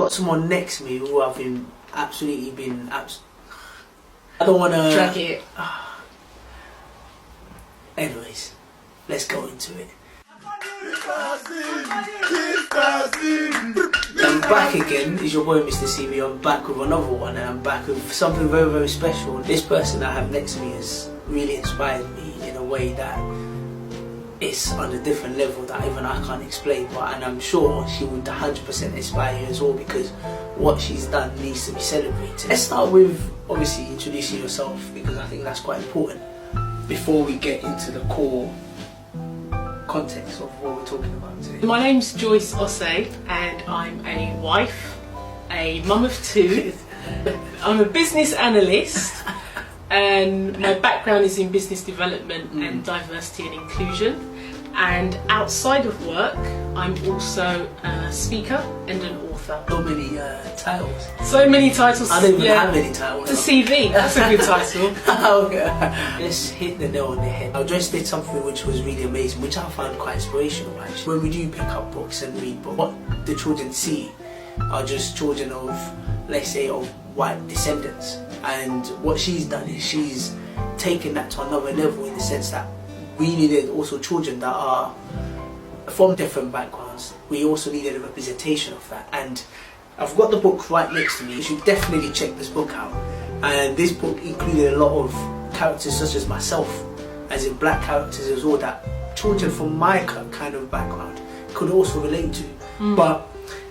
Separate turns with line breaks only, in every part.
got someone next to me who I've I don't want to
drag it.
Anyways, let's go into it. I'm back again. It's your boy Mr. CV. I'm back with another one, and I'm back with something very, very special. This person I have next to me has really inspired me in a way that it's on a different level that even I can't explain, and I'm sure she would 100% inspire you as well, because what she's done needs to be celebrated. Let's start with obviously introducing yourself, because I think that's quite important before we get into the core context of what we're talking about today.
My name's Joyce Osei, and I'm a wife, a mum of two. I'm a business analyst, and my background is in business development and diversity and inclusion. And outside of work, I'm also a speaker and an author.
So many titles.
So many titles.
I don't even have any titles.
The CV, that's a good title.
Let's hit the nail on the head. I just did something which was really amazing, which I found quite inspirational actually. When we do pick up books and read books, what the children see are just children of, let's say, of white descendants. And what she's done is she's taken that to another level, in the sense that we needed also children that are from different backgrounds. We also needed a representation of that. And I've got the book right next to me. You should definitely check this book out. And this book included a lot of characters such as myself, as in black characters as well, that children from my kind of background could also relate to. But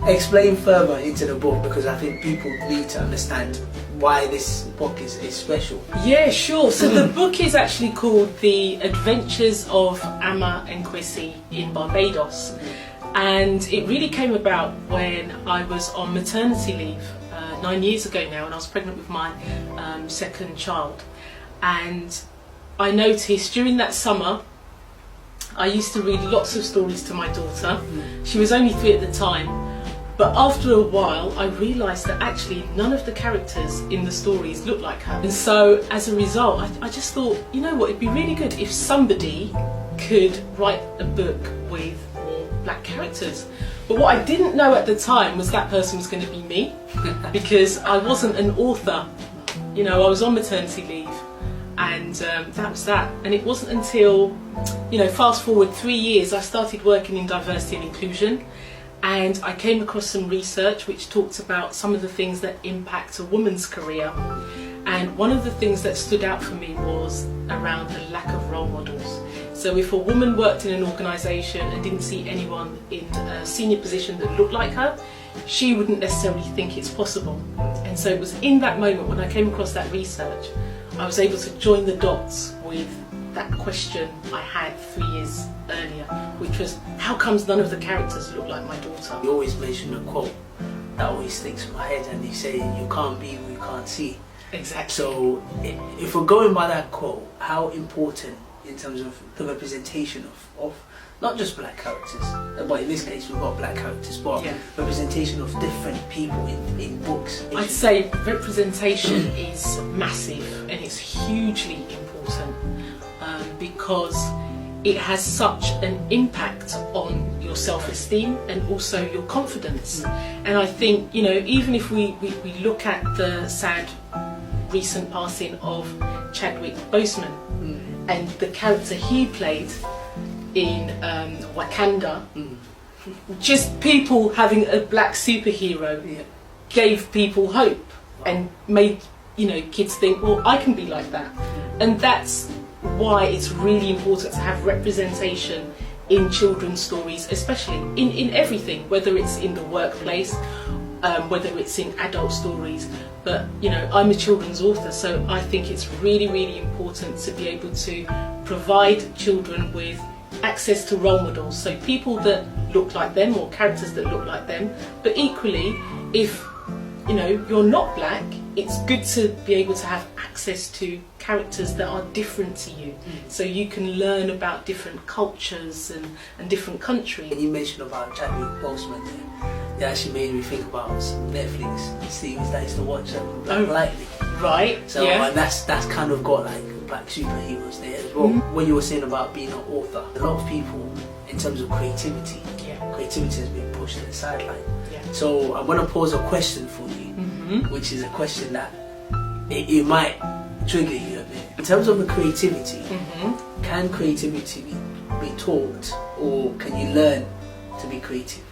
explain further into the book, because I think people need to understand why this book is special.
Yeah, sure. So the book is actually called The Adventures of Amma and Kwesi in Barbados. And it really came about when I was on maternity leave 9 years ago now, and I was pregnant with my second child. And I noticed during that summer, I used to read lots of stories to my daughter. She was only 3 at the time. But after a while, I realised that actually none of the characters in the stories looked like her. And so as a result, I just thought, you know what, it'd be really good if somebody could write a book with more black characters. But what I didn't know at the time was that person was going to be me, because I wasn't an author. You know, I was on maternity leave, and that was that. And it wasn't until, you know, fast forward 3 years, I started working in diversity and inclusion. And I came across some research which talked about some of the things that impact a woman's career. And one of the things that stood out for me was around the lack of role models. So if a woman worked in an organisation and didn't see anyone in a senior position that looked like her, she wouldn't necessarily think it's possible. And so it was in that moment when I came across that research, I was able to join the dots with that question I had 3 years earlier, which was, how comes none of the characters look like my daughter?
You always mention a quote that always sticks in my head, and you say, you can't be what you can't see.
Exactly.
So if we're going by that quote, how important in terms of the representation of not just black characters, but in this case we've got black characters, but representation of different people in books?
I'd say representation is massive, and it's hugely important, because it has such an impact on your self-esteem and also your confidence. And I think, you know, even if we look at the sad recent passing of Chadwick Boseman and the character he played in Wakanda, just people having a black superhero gave people hope and made, you know, kids think, well, I can be like that. And that's why it's really important to have representation in children's stories, especially in everything, whether it's in the workplace, whether it's in adult stories. But, you know, I'm a children's author, so I think it's really, really important to be able to provide children with access to role models, so people that look like them or characters that look like them. But equally, if, you know, you're not black, it's good to be able to have access to characters that are different to you, so you can learn about different cultures and different countries.
And you mentioned about Chadwick Boseman there. It actually made me think about some Netflix series that I used to watch, Black Lightning.
Right.
So and that's kind of got like black superheroes there as well. When you were saying about being an author, a lot of people, in terms of creativity has been pushed to the sideline. So I'm going to pose a question for you, which is a question that it might trigger you a bit. In terms of the creativity, can creativity be taught, or can you learn to be creative?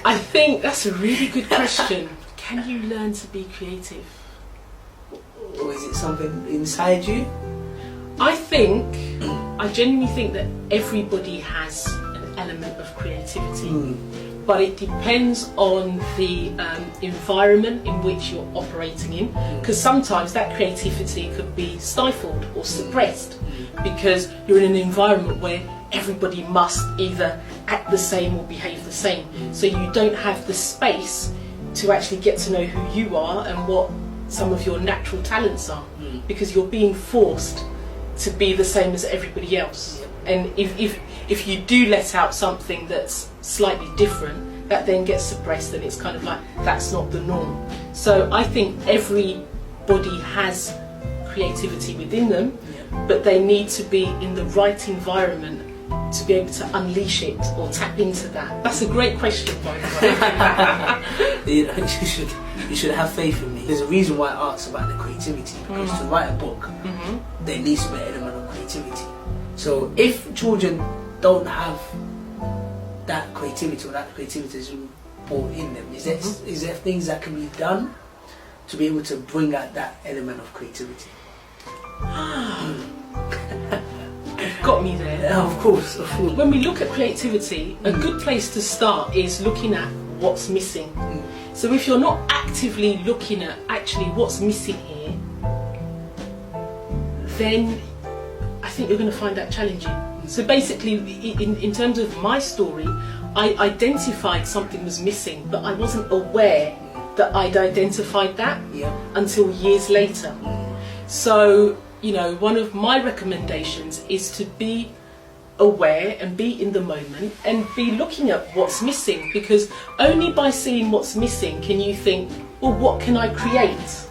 I think that's a really good question. Can you learn to be creative?
Or is it something inside you?
I genuinely think that everybody has an element of creativity, but it depends on the environment in which you're operating in, because sometimes that creativity could be stifled or suppressed because you're in an environment where everybody must either act the same or behave the same, so you don't have the space to actually get to know who you are and what some of your natural talents are, because you're being forced to be the same as everybody else. And if you do let out something that's slightly different, that then gets suppressed, and it's kind of like, that's not the norm. So I think everybody has creativity within them, but they need to be in the right environment to be able to unleash it or tap into that. That's a great question, by the way.
You know, you should have faith in me. There's a reason why I asked about the creativity, because to write a book, there needs to be an element of creativity. So if children don't have that creativity, or that creativity is brought in them, is there things that can be done to be able to bring out that element of creativity?
You've got me there.
Yeah, of course.
When we look at creativity, a good place to start is looking at what's missing. So if you're not actively looking at actually what's missing here, then I think you're going to find that challenging. So basically, in terms of my story, I identified something was missing, but I wasn't aware that I'd identified that until years later. So, you know, one of my recommendations is to be aware and be in the moment and be looking at what's missing, because only by seeing what's missing can you think, well, what can I create?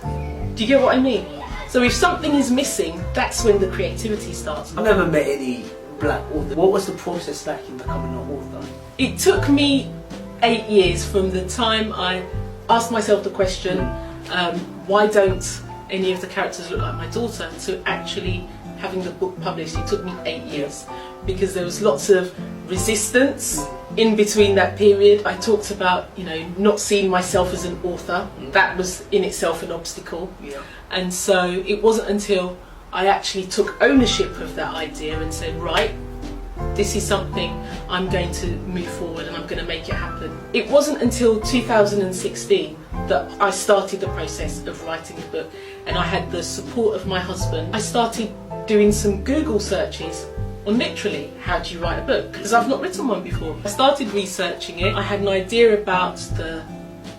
Do you get what I mean? So if something is missing, that's when the creativity starts.
I've never met any black author. What was the process like in becoming an author?
It took me 8 years from the time I asked myself the question, why don't any of the characters look like my daughter, to actually having the book published. It took me 8 years because there was lots of resistance in between that period. I talked about, you know, not seeing myself as an author. That was in itself an obstacle. And so it wasn't until I actually took ownership of that idea and said, right, this is something I'm going to move forward and I'm going to make it happen. It wasn't until 2016 that I started the process of writing the book, and I had the support of my husband. I started doing some Google searches on literally how do you write a book, because I've not written one before. I started researching it. I had an idea about the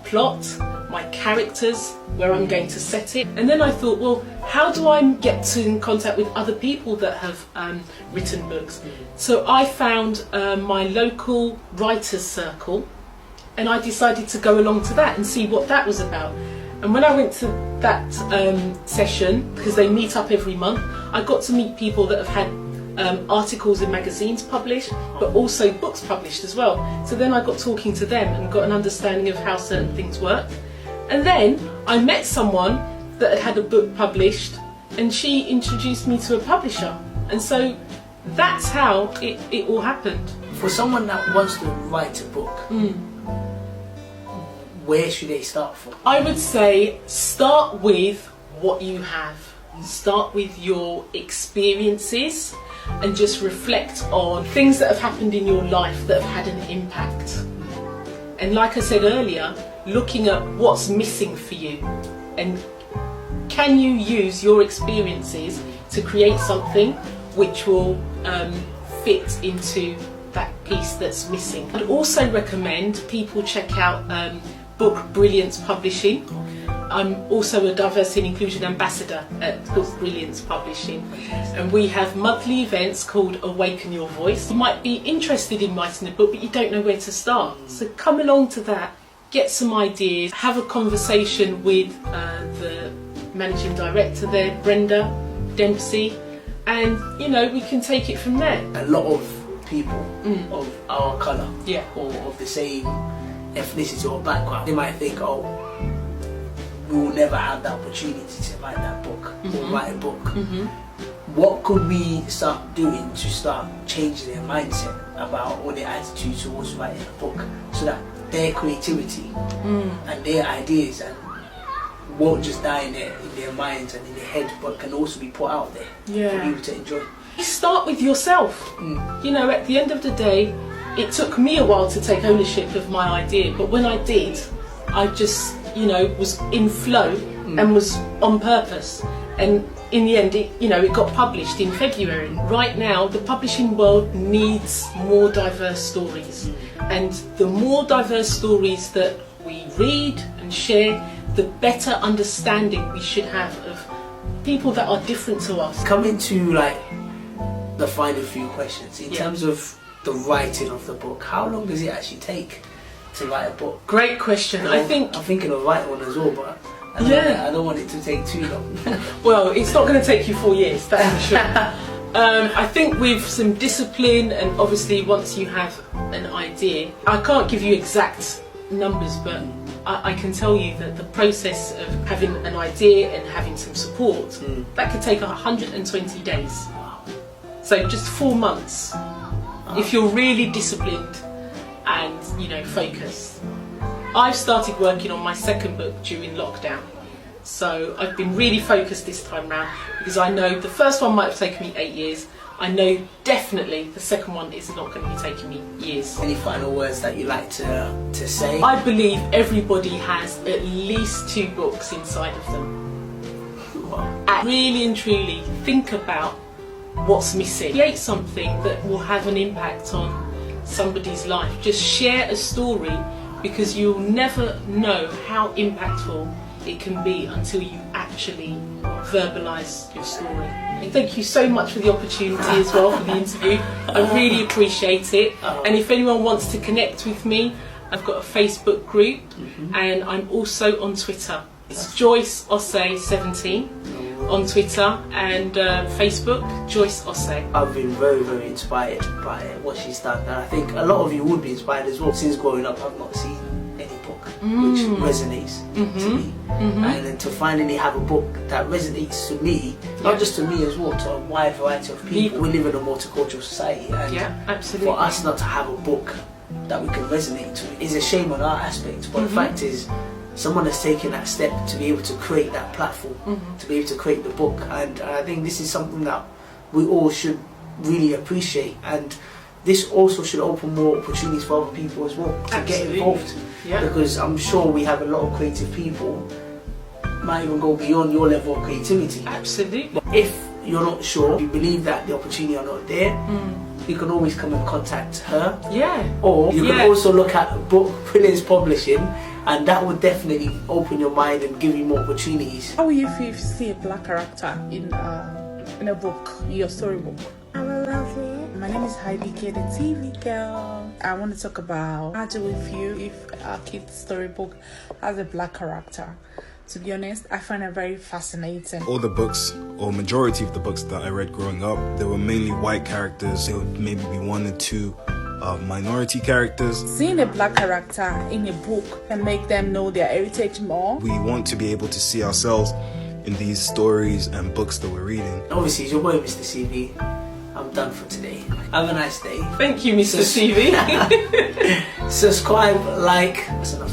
plot, my characters, where I'm going to set it, and then I thought, well, how do I get in contact with other people that have written books? So I found my local writers circle, and I decided to go along to that and see what that was about. And when I went to that session, because they meet up every month, I got to meet people that have had articles in magazines published, but also books published as well. So then I got talking to them and got an understanding of how certain things work. And then I met someone that had had a book published, and she introduced me to a publisher. And so that's how it all happened.
For someone that wants to write a book, where should they start from?
I would say start with what you have. Start with your experiences and just reflect on things that have happened in your life that have had an impact. And like I said earlier, looking at what's missing for you, and can you use your experiences to create something which will fit into that piece that's missing. I'd also recommend people check out Book Brilliance Publishing. I'm also a Diversity and Inclusion Ambassador at Book Brilliance Publishing, and we have monthly events called Awaken Your Voice. You might be interested in writing a book, but you don't know where to start. So come along to that, get some ideas, have a conversation with the managing director there, Brenda Dempsey, and you know, we can take it from there.
A lot of people of our colour,
Yeah.
or of the same ethnicity or background, they might think, oh, we will never have the opportunity to write that book or write a book. What could we start doing to start changing their mindset about or their attitude towards writing a book, so that their creativity and their ideas and won't just die in their minds and in their head, but can also be put out there for people to enjoy?
Start with yourself. You know, at the end of the day, it took me a while to take ownership of my idea, but when I did, I just, you know, was in flow and was on purpose. And in the end, it got published in February. Right now, the publishing world needs more diverse stories. And the more diverse stories that we read and share, the better understanding we should have of people that are different to us.
Coming to like the final few questions, in terms of the writing of the book, how long does it actually take to write a book?
Great question.
I'm thinking of writing one as well, but I don't want it to take too long.
Well, it's not going to take you 4 years, that's for sure. I think with some discipline, and obviously once you have an idea, I can't give you exact numbers, but I can tell you that the process of having an idea and having some support, that could take 120 days. So just 4 months, if you're really disciplined and, you know, focused. I've started working on my second book during lockdown, so I've been really focused this time round, because I know the first one might have taken me 8 years. I know definitely the second one is not going to be taking me years.
Any final words that you like to say?
I believe everybody has at least 2 books inside of them.
Wow.
And really and truly think about what's missing. Create something that will have an impact on somebody's life. Just share a story, because you'll never know how impactful it can be until you actually verbalise your story. And thank you so much for the opportunity as well, for the interview. I really appreciate it. And if anyone wants to connect with me, I've got a Facebook group and I'm also on Twitter. It's Joyce Osse 17 on Twitter, and Facebook, Joyce Osse.
I've been very, very inspired by what she's done, and I think a lot of you would be inspired as well. Since growing up, I've not seen any book which resonates to me, and then to finally have a book that resonates to me, not just to me as well, to a wide variety of people. We live in a multicultural society, and
absolutely.
for us not to have a book that we can resonate to is a shame on our aspect, but the fact is, someone has taken that step to be able to create that platform, to be able to create the book, and I think this is something that we all should really appreciate, and this also should open more opportunities for other people as well to get involved, because I'm sure we have a lot of creative people, might even go beyond your level of creativity.
Absolutely.
But if you're not sure, you believe that the opportunity are not there, you can always come and contact her, or you can also look at Book Brilliance Publishing, and that would definitely open your mind and give you more opportunities.
How will you feel if you see a black character in a book, in your storybook?
I will love it.
My name is Heidi K, the TV girl. I want to talk about how do we feel if our kid's storybook has a black character. To be honest, I find it very fascinating.
All the books, or majority of the books that I read growing up, they were mainly white characters. There would maybe be 1 or 2 minority characters.
Seeing a black character in a book can make them know their heritage more.
We want to be able to see ourselves in these stories and books that we're reading.
Obviously, it's your boy, Mr. CV. I'm done for today. Have a nice day.
Thank you, Mr. CV.
Subscribe, like. That's enough.